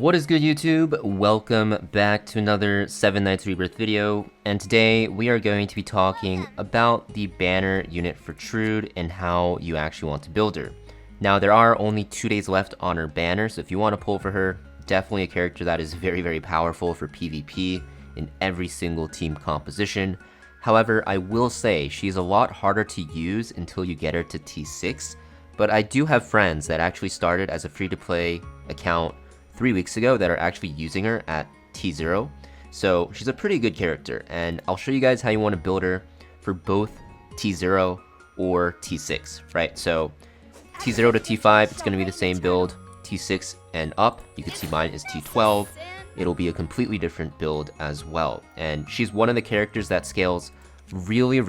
What is good, YouTube? Welcome back to another 7 Nights Rebirth video, and today we are going to be talking about the banner unit for Trude and how you actually want to build her. Now, there are only 2 days left on her banner, so if you want to pull for her, definitely a character that is very powerful for PvP in every single team composition. However, I will say she's a lot harder to use until you get her to T6, but I do have friends that actually started as a free-to-play account 3 weeks ago that are actually using her at T0. So she's a pretty good character, and I'll show you guys how you want to build her for both T0 or T6, right? So T0 to T5, it's going to be the same build. T6 and up, you can see mine is T12. It'll be a completely different build as well. And she's one of the characters that scales really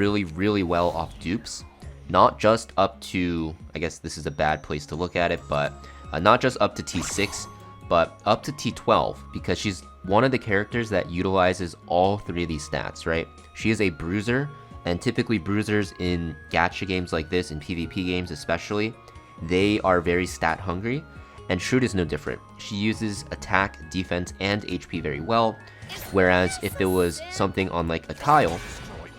well off dupes. Not just up to, I guess this is a bad place to look at it, but not just up to T6, but up to T12, because she's one of the characters that utilizes all 3 of these stats, right? She is a bruiser, and typically bruisers in gacha games like this, in PvP games especially, they are very stat hungry, and Trude is no different. She uses attack, defense, and HP very well, whereas if there was something on like a Kyle,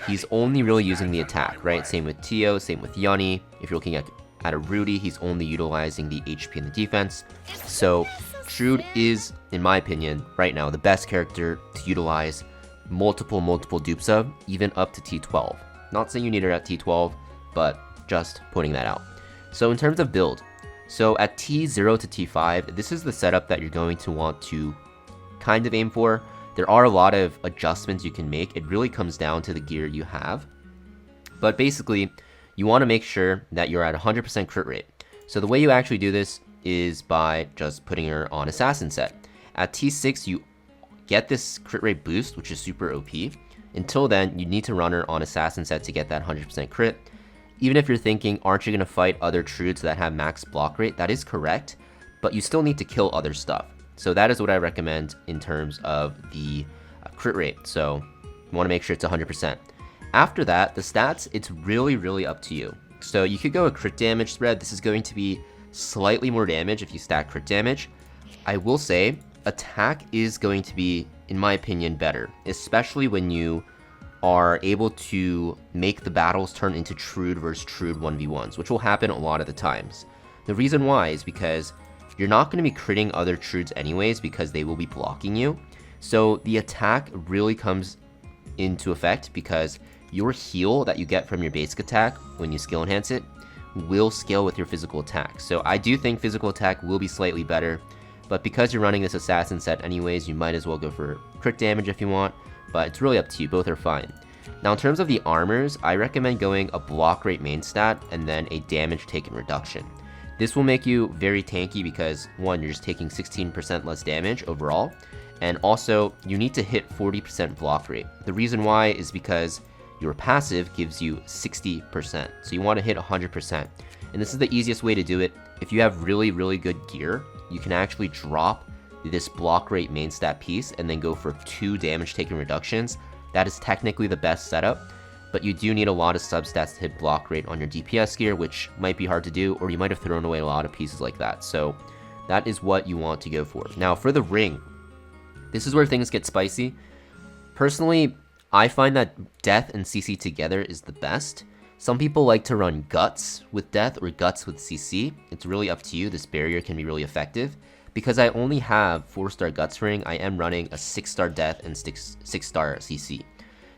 he's only really using the attack, right? Same with Tio, same with Yoni. If you're looking at a Rudy, he's only utilizing the HP and the defense. So Trude is, in my opinion, right now, the best character to utilize multiple dupes of, even up to T12. Not saying you need her at T12, but just pointing that out. So in terms of build, so at T0 to T5, this is the setup that you're going to want to kind of aim for. There are a lot of adjustments you can make. It really comes down to the gear you have. But basically, you want to make sure that you're at 100% crit rate. So the way you actually do this is by just putting her on Assassin set. At T6, you get this crit rate boost, which is super OP. Until then, you need to run her on Assassin set to get that 100% crit. Even if you're thinking, aren't you going to fight other Trudes that have max block rate? That is correct, but you still need to kill other stuff. So that is what I recommend in terms of the crit rate. So you want to make sure it's 100%. After that, the stats, it's really up to you. So you could go a crit damage spread. This is going to be slightly more damage if you stack crit damage. I will say attack is going to be, in my opinion, better, especially when you are able to make the battles turn into Trude versus Trude 1v1s, which will happen a lot of the times. The reason why is because you're not going to be critting other Trudes anyways, because they will be blocking you. So the attack really comes into effect because your heal that you get from your basic attack when you skill enhance it will scale with your physical attack. So I do think physical attack will be slightly better, but because you're running this assassin set anyways, you might as well go for crit damage if you want, but it's really up to you. Both are fine. Now in terms of the armors, I recommend going a block rate main stat and then a damage taken reduction. This will make you very tanky because, one, you're just taking 16% less damage overall, and also you need to hit 40% block rate. The reason why is because your passive gives you 60%, so you want to hit 100%. And this is the easiest way to do it. If you have really good gear, you can actually drop this block rate main stat piece and then go for 2 damage taken reductions. That is technically the best setup, but you do need a lot of substats to hit block rate on your DPS gear, which might be hard to do, or you might have thrown away a lot of pieces like that. So that is what you want to go for. Now for the ring, this is where things get spicy. Personally, I find that Death and CC together is the best. Some people like to run Guts with Death or Guts with CC. It's really up to you. This barrier can be really effective. Because I only have 4-star Guts ring, I am running a 6-star Death and 6-star CC.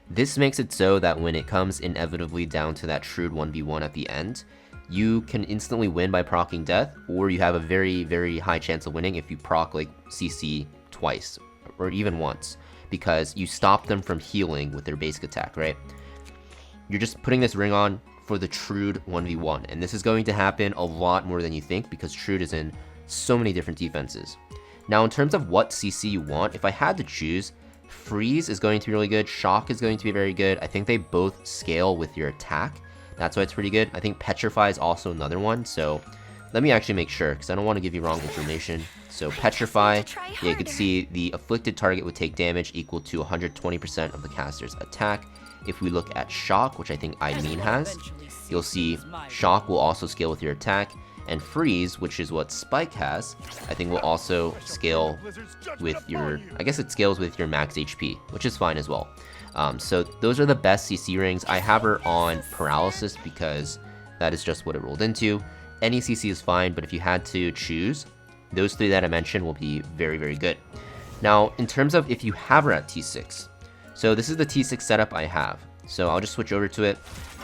This makes it so that when it comes inevitably down to that Trude 1v1 at the end, you can instantly win by proccing Death, or you have a very high chance of winning if you proc like CC twice, or even once, because you stop them from healing with their basic attack, right? You're just putting this ring on for the Trude 1v1, and this is going to happen a lot more than you think because Trude is in so many different defenses. Now in terms of what CC you want, if I had to choose, Freeze is going to be really good, Shock is going to be very good. I think they both scale with your attack. That's why it's pretty good. I think Petrify is also another one, so let me actually make sure because I don't want to give you wrong information. So Petrify, yeah, you can see the afflicted target would take damage equal to 120% of the caster's attack. If we look at Shock, which I think Eileen has, you'll see Shock will also scale with your attack. And Freeze, which is what Spike has, I think will also scale with your, I guess it scales with your max HP, which is fine as well. So those are the best CC rings. I have her on Paralysis because that is just what it rolled into. Any CC is fine, but if you had to choose, those 3 that I mentioned will be very, very good. Now, in terms of if you have her at T6, so this is the T6 setup I have. So I'll just switch over to it.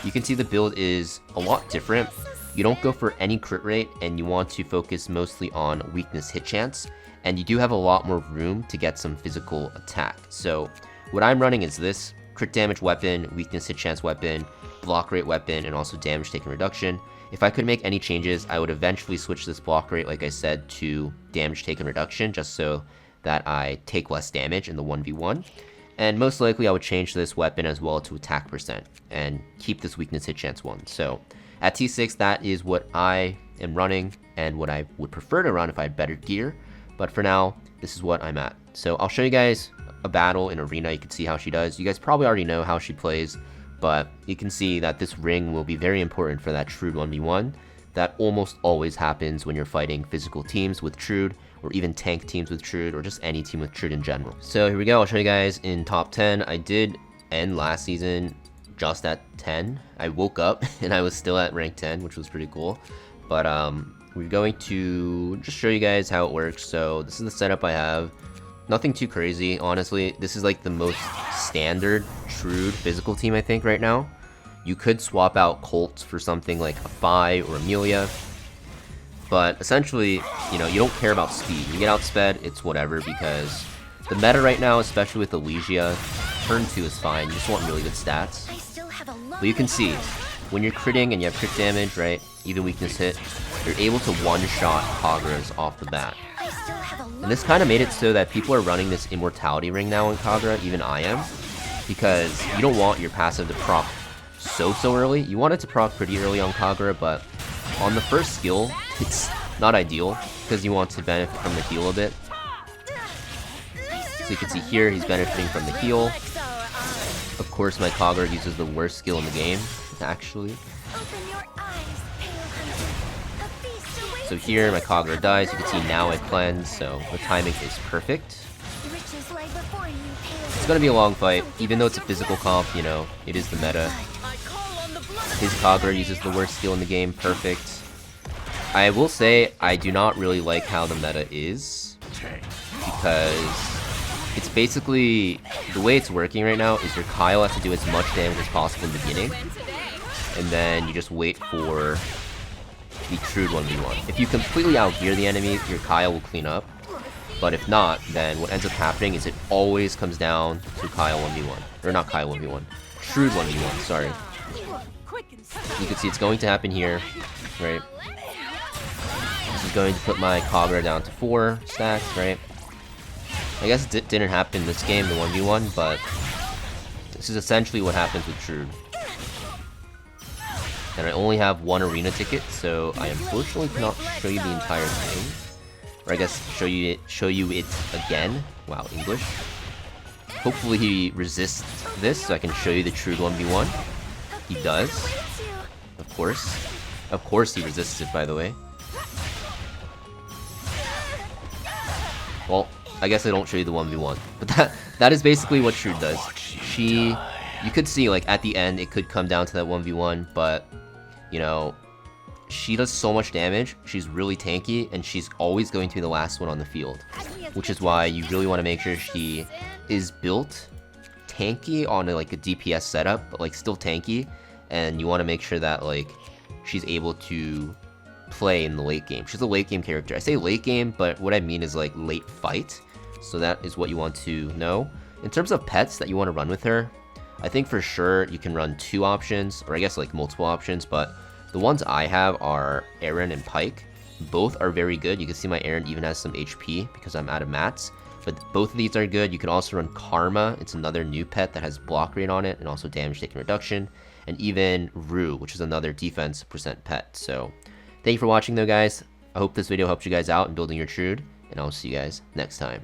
You can see the build is a lot different. You don't go for any crit rate, and you want to focus mostly on weakness hit chance, and you do have a lot more room to get some physical attack. So what I'm running is this: crit damage weapon, weakness hit chance weapon, block rate weapon, and also damage taken reduction. If I could make any changes, I would eventually switch this block rate, like I said, to damage taken reduction, just so that I take less damage in the 1v1. And most likely I would change this weapon as well to attack percent, and keep this weakness hit chance 1. So at T6, that is what I am running, and what I would prefer to run if I had better gear. But for now, this is what I'm at. So I'll show you guys a battle in Arena. You can see how she does. You guys probably already know how she plays, but you can see that this ring will be very important for that Trude 1v1. That almost always happens when you're fighting physical teams with Trude, or even tank teams with Trude, or just any team with Trude in general. So here we go, I'll show you guys in top 10. I did end last season just at 10. I woke up and I was still at rank 10, which was pretty cool. But we're going to just show you guys how it works. So this is the setup I have. Nothing too crazy, honestly. This is like the most standard Trude physical team, I think, right now. You could swap out Colt for something like a Phi or Amelia, but essentially, you know, you don't care about speed. You get outsped, it's whatever, because the meta right now, especially with Elysia, turn 2 is fine. You just want really good stats. But you can see, when you're critting and you have crit damage, right, even weakness hit, you're able to one-shot Kagura's off the bat. And this kind of made it so that people are running this immortality ring now in Kagura, even I am, because you don't want your passive to proc so early. You want it to proc pretty early on Kagura, but on the first skill, it's not ideal, because you want to benefit from the heal a bit. So you can see here, he's benefiting from the heal. Of course, my Kagura uses the worst skill in the game, actually. So here, my Kagura dies. You can see now I cleanse, so the timing is perfect. It's gonna be a long fight, even though it's a physical comp, you know, it is the meta. His Kagura uses the worst skill in the game, perfect. I will say, I do not really like how the meta is, because it's basically, the way it's working right now is your Kyle has to do as much damage as possible in the beginning, and then you just wait for the Trude 1v1. If you completely outgear the enemy, your Kyle will clean up, but if not, then what ends up happening is it always comes down to Kyle 1v1. Or not Kyle 1v1, Trude 1v1, sorry. You can see it's going to happen here, right? This is going to put my Kagura down to 4 stacks, right? I guess it didn't happen this game, the 1v1, but this is essentially what happens with Trude. And I only have 1 arena ticket, so I unfortunately cannot show you the entire thing. Or I guess show you it again. Wow, English. Hopefully he resists this, so I can show you the Trude 1v1. He does. Of course. Of course he resists it, by the way. Well, I guess I don't show you the 1v1. But that is basically what Trude does. You could see, like, at the end, it could come down to that 1v1, but, you know, she does so much damage, she's really tanky, and she's always going to be the last one on the field. Which is why you really want to make sure she is built tanky on a DPS setup, but like still tanky, and you want to make sure that like she's able to play in the late game. She's a late game character. I say late game, but what I mean is like late fight. So that is what you want to know. In terms of pets that you want to run with her, I think for sure you can run 2 options, or I guess like multiple options, but the ones I have are Aaron and Pike. Both are very good. You can see my Aaron even has some HP because I'm out of mats. But both of these are good. You can also run Karma. It's another new pet that has block rate on it and also damage taken reduction. And even Rue, which is another defense percent pet. So thank you for watching though, guys. I hope this video helped you guys out in building your Trude, and I'll see you guys next time.